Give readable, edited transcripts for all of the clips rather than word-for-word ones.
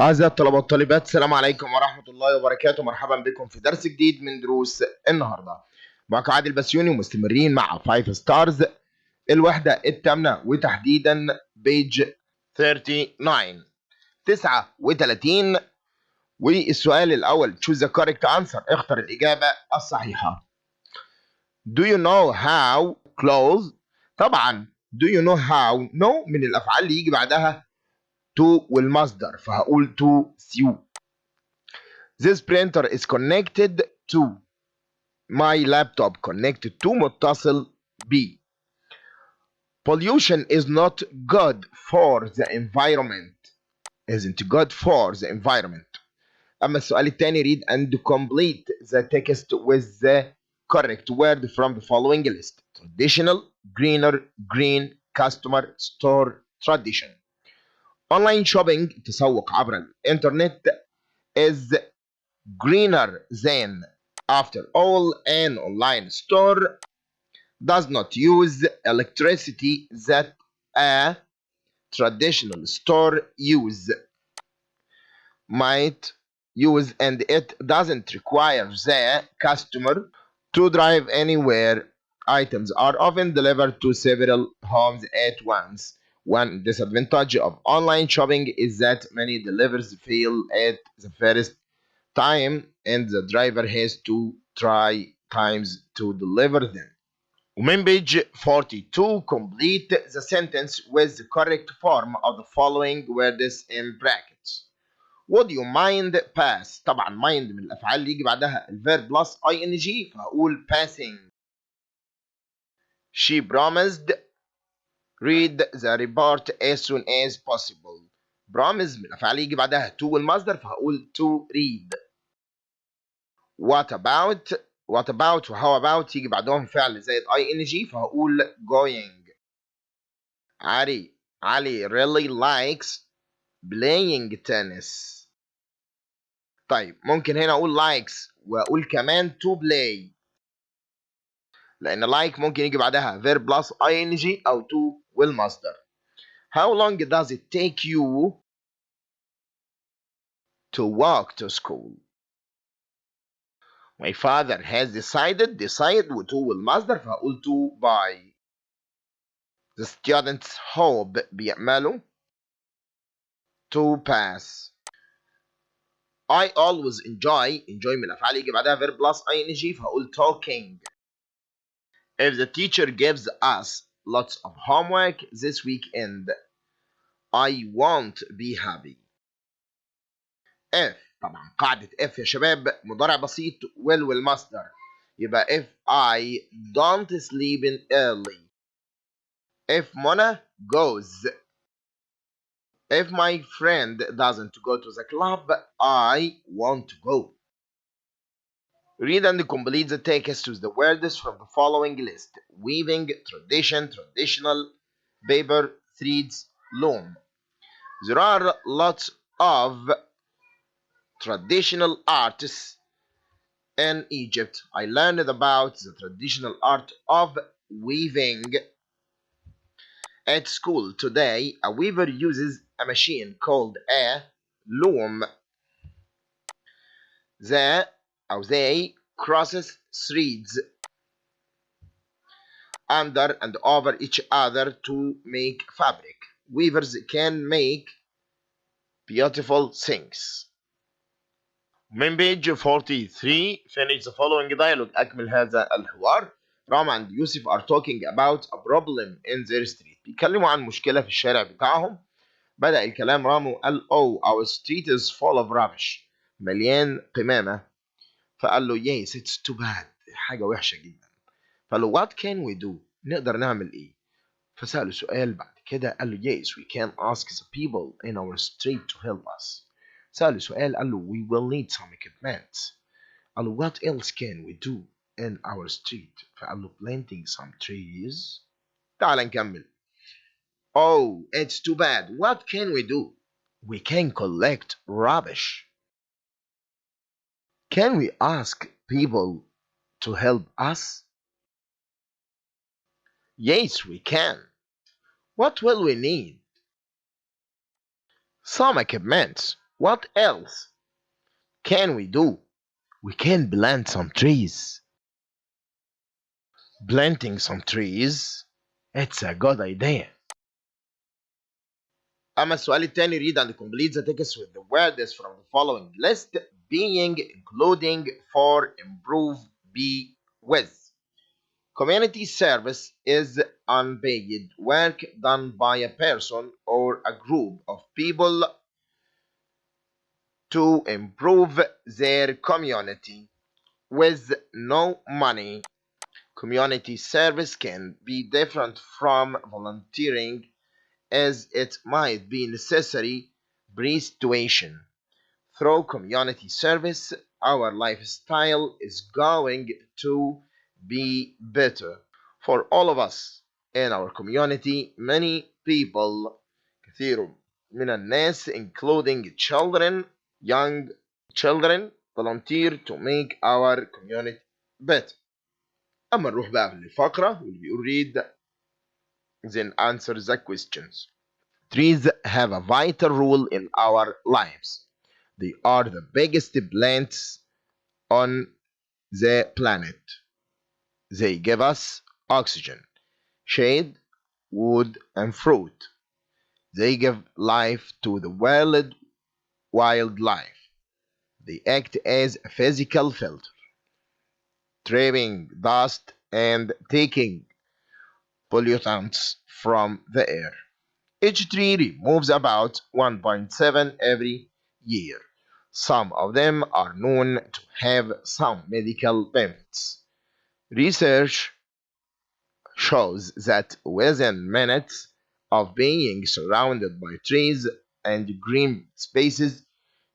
أعزائي الطلبة والطالبات، السلام عليكم ورحمة الله وبركاته. مرحبا بكم في درس جديد من دروس النهاردة. معكم عادل بسيونى ومستمرين مع فايف ستارز الوحدة الثامنة وتحديدا بيج 39 والسؤال الأول choose the correct answer، اختر الإجابة الصحيحة. Do you know how close؟ طبعا do you know how no من الأفعال اللي يجي بعدها to والمصدر، فهقول to you. This printer is connected to my laptop. connected to متصل ب. Pollution is not good for the environment. isn't good for the environment. أما السؤال الثاني read and complete the text with the correct word from the following list. traditional, greener, green, customer, store, tradition. Online shopping تسوق عبر الإنترنت is greener than. After all, an online store does not use electricity that a traditional store might use, and it doesn't require the customer to drive anywhere. Items are often delivered to several homes at once. One disadvantage of online shopping is that many deliveries fail at the first time and the driver has to try times to deliver them. ومن page 42 complete the sentence with the correct form of the following words in brackets. Would you mind pass؟ طبعا mind من الأفعال اللي يجي بعدها الverb plus ing، فهقول passing. She promised read the report as soon as possible. promise من الأفعال اللي يجي بعدها to والمصدر، فهقول to read. What about و how about يجي بعدهم فعل زائد ing، فهقول going. علي really likes playing tennis. طيب ممكن هنا اقول likes واقول كمان to play، لان like ممكن يجي بعدها verb plus ing او to والمصدر. How long does it take you to walk to school? My father has decided decide وto والمصدر، فهقول to buy. The students hope بيأملوا to pass. I always enjoy من الأفعال يجي بعدها verb plus ing، فهقول talking. If the teacher gives us lots of homework this weekend I won't be happy. If طبعا قاعدة if يا شباب مضارع بسيط will والمصدر، يبقى if I don't sleep in early. If Mona goes. If my friend doesn't go to the club I won't go. Read and complete the text with the words from the following list. Weaving, tradition, traditional, paper, threads, loom. There are lots of traditional artists in Egypt. I learned about the traditional art of weaving at school today. A weaver uses a machine called a loom. They crosses threads under and over each other to make fabric. Weavers can make beautiful things. من page 43 finish the following dialogue. أكمل هذا الحوار. رام and يوسف are talking about a problem in their street. بيتكلموا عن مشكلة في الشارع بتاعهم. بدأ الكلام رام وقال oh our street is full of rubbish. مليان قمامة. فقال له yes it's too bad. حاجة وحشة جدا. فقال له what can we do؟ نقدر نعمل إيه؟ فسأله سؤال بعد كده قال له yes we can ask the people in our street to help us. سأله سؤال قال له we will need some equipment. قال له what else can we do in our street؟ فقال له planting some trees. تعال نكمل. Oh it's too bad. What can we do؟ We can collect rubbish. Can we ask people to help us? Yes we can. What will we need? Some equipment. What else can we do? We can plant some trees. Planting some trees, it's a good idea. أما السؤال الثاني, read and complete the text with the words from the following list, being, including, for, improve, be, with. Community service is unpaid work done by a person or a group of people to improve their community with no money. Community service can be different from volunteering, as it might be necessary pre-situation. Through community service, our lifestyle is going to be better for all of us in our community. Many people, كثير من الناس, including children, young children, volunteer to make our community better. أما نروح بقى للفقرة واللي بيقول read then answer the questions. Trees have a vital role in our lives. They are the biggest plants on the planet. They give us oxygen, shade, wood, and fruit. They give life to the world wildlife. They act as a physical filter, trapping dust and taking pollutants from the air. Each tree removes about 1.7 every year. Some of them are known to have some medical benefits. Research shows that within minutes of being surrounded by trees and green spaces,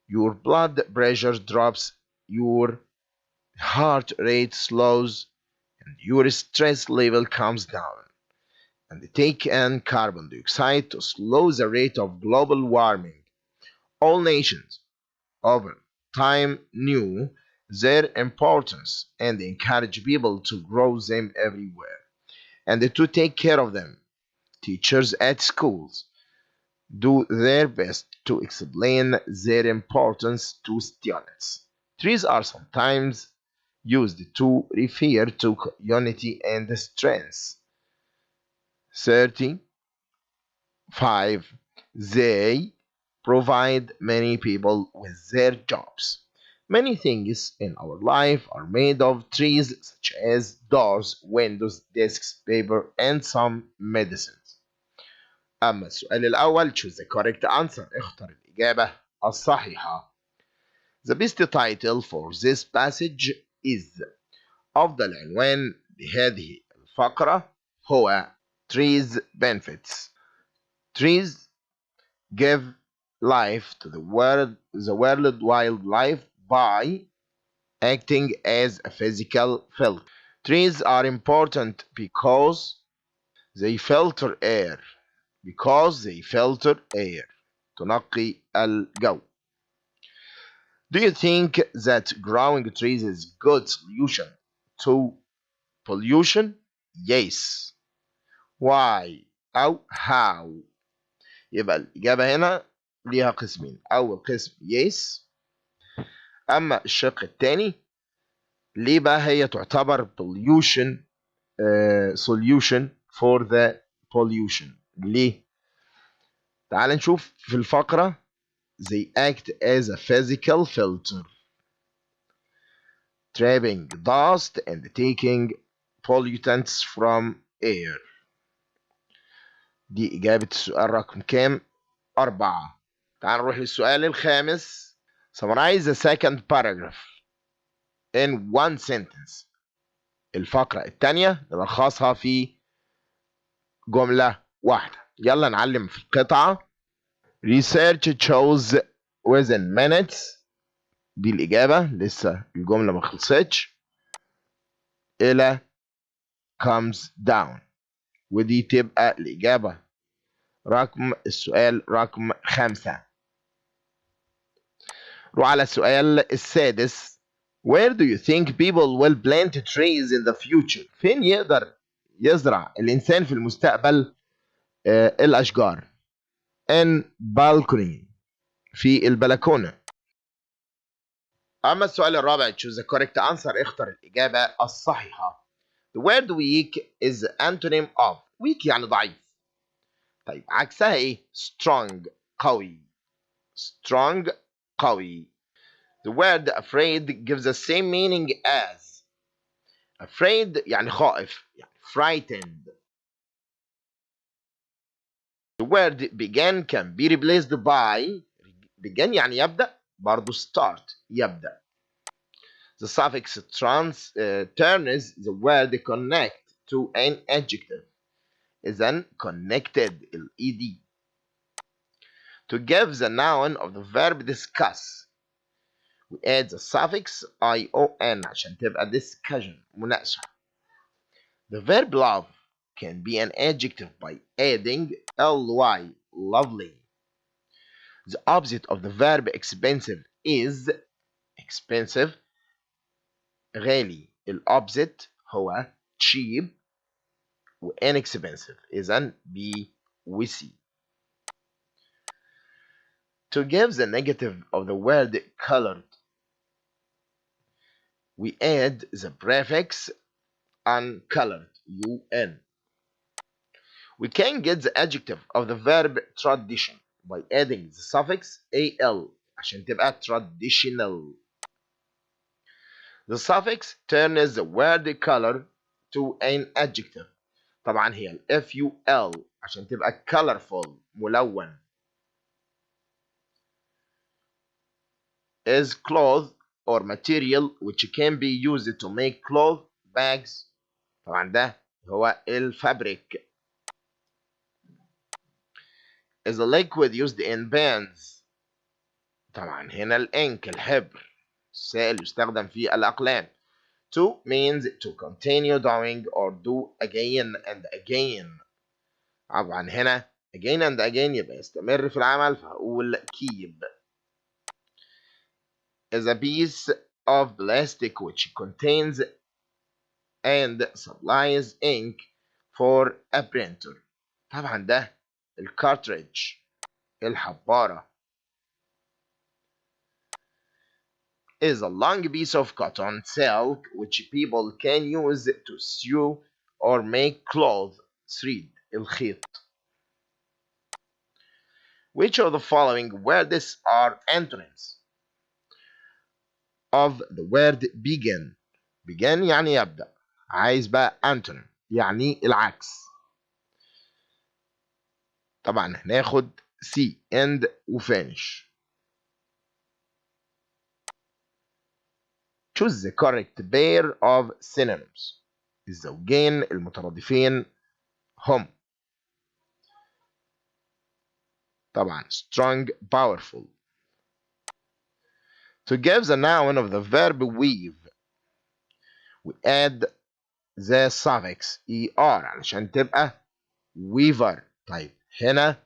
your blood pressure drops, your heart rate slows, and your stress level comes down. And they take in carbon dioxide to slow the rate of global warming. All nations over time knew their importance and encourage people to grow them everywhere and to take care of them. Teachers at schools do their best to explain their importance to students. Trees are sometimes used to refer to unity and strength. 35. They provide many people with their jobs. Many things in our life are made of trees, such as doors, windows, desks, paper, and some medicines. أما السؤال الأول, choose the correct answer. اختر الإجابة الصحيحة. The best title for this passage is أفضل عنوان لهذه الفقرة هو Trees Benefits. Trees give life to the world wildlife by acting as a physical filter. Trees are important because they filter air. تنقي الجو. Do you think that growing trees is good solution to pollution? Yes. Why أو how؟ يبقى الإجابة هنا ليها قسمين. أول قسم yes. أما الشق الثاني, ليه بقى هي تعتبر pollution solution for the pollution؟ ليه؟ تعال نشوف في الفقرة. They act as a physical filter, trapping dust and taking pollutants from air. دي إجابة السؤال رقم كام؟ 4. تعال نروح للسؤال الخامس. Summarize the second paragraph in one sentence. الفقرة الثانية نلخصها في جملة واحدة. يلا نعلم في القطعة. Research shows within minutes. دي الإجابة, لسه الجملة ما خلصتش. إلى comes down. ودي تبقى الإجابة رقم السؤال رقم 5. روح على السؤال السادس. Where do you think people will plant trees in the future؟ فين يقدر يزرع الإنسان في المستقبل الأشجار؟ In balcony. في البلكونة. أما السؤال الرابع choose the correct answer اختر الإجابة الصحيحة. The word weak is the antonym of weak يعني ضعيف. طيب عكسها إيه؟ strong قوي. strong قوي. The word afraid gives the same meaning as afraid يعني خائف يعني frightened. The word began can be replaced by began يعني يبدأ برضو start يبدأ. The suffix turns the word connect to an adjective إذن connected ed. To give the noun of the verb discuss we add the suffix ion عشان تبقى discussion مناقشة. The verb love can be an adjective by adding ly lovely. The opposite of the verb expensive is expensive غالي. الopposite هو cheap و inexpensive إذن B و C. To give the negative of the word colored we add the prefix uncolored un. We can get the adjective of the verb tradition by adding the suffix al عشان تبقى traditional. The suffix turns the word color to an adjective. طبعا هي ال ful عشان تبقى colorful ملون. Is cloth or material which can be used to make cloth bags. طبعا ده هو الفابريك. Is a liquid used in pens. طبعا هنا الانك الحبر السائل يستخدم في الأقلام. To means to continue doing or do again and again. طبعا هنا again and again يبقى يستمر في العمل فهقول keep. Is a piece of plastic which contains and supplies ink for a printer. طبعا ده الكارتريدج الحبارة. Is a long piece of cotton silk which people can use to sew or make clothes. thread الخيط. Which of the following words are antonyms of the word begin. begin يعني يبدأ. عايز بقى antonym يعني العكس. طبعا هناخد C end و finish. Choose the correct pair of synonyms. الزوجين المترادفين هم طبعا strong powerful. To give the noun of the verb weave we add the suffix er علشان تبقى weaver. طيب هنا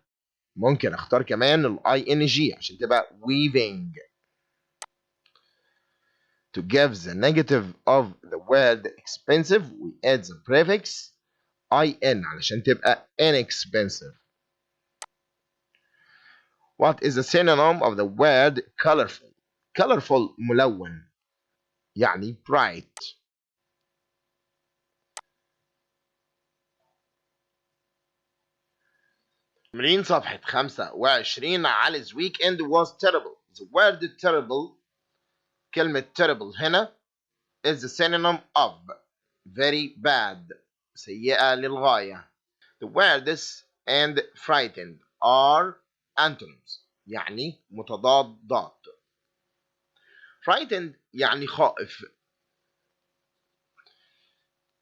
ممكن اختار كمان ال ing عشان تبقى weaving. To give the negative of the word expensive we add the prefix in علشان تبقى inexpensive. What is the synonym of the word colorful. colorful ملون يعني bright. تمرين صفحة 25 Ali's weekend was terrible. The word terrible كلمة terrible هنا is the synonym of very bad سيئة للغاية. The words and frightened are antonyms يعني متضادات. frightened يعني خائف.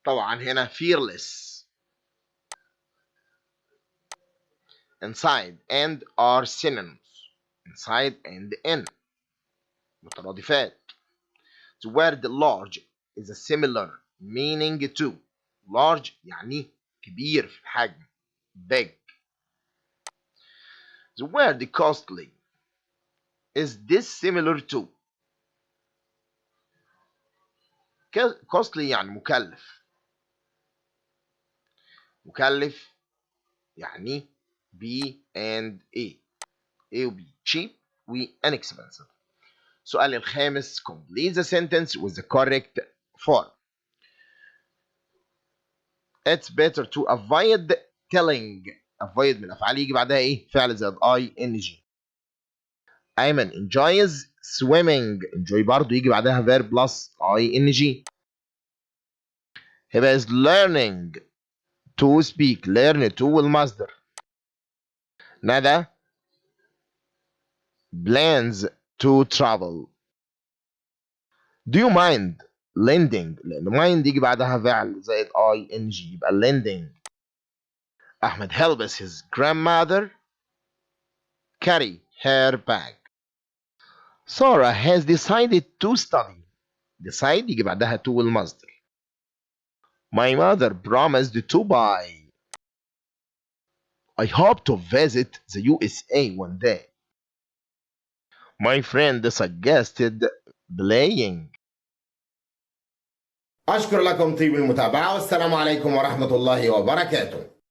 طبعا هنا fearless. inside and are synonyms inside and in مترادفات. The word large is a similar meaning to large يعني كبير في الحجم big. The word costly is this similar to costly يعني مكلف. يعني B and A. A و B cheap و inexpensive. السؤال الخامس complete the sentence with the correct form. It's better to avoid telling. avoid من أفعال يجي بعدها إيه؟ فعل زائد ing. أيمن enjoys swimming. enjoy برضه يجي بعدها verb plus ing. هبة is learning to speak. learn to والمصدر. ندى plans to travel. do you mind lending؟ لأن mind يجي بعدها فعل زائد ing يبقى lending. أحمد helps his grandmother carry her bag. Sarah has decided to study. decide يجي بعدها to والمصدر. My mother promised to buy. I hope to visit the USA one day. My friend suggested playing. أشكر لكم طيب المتابعة والسلام عليكم ورحمة الله وبركاته.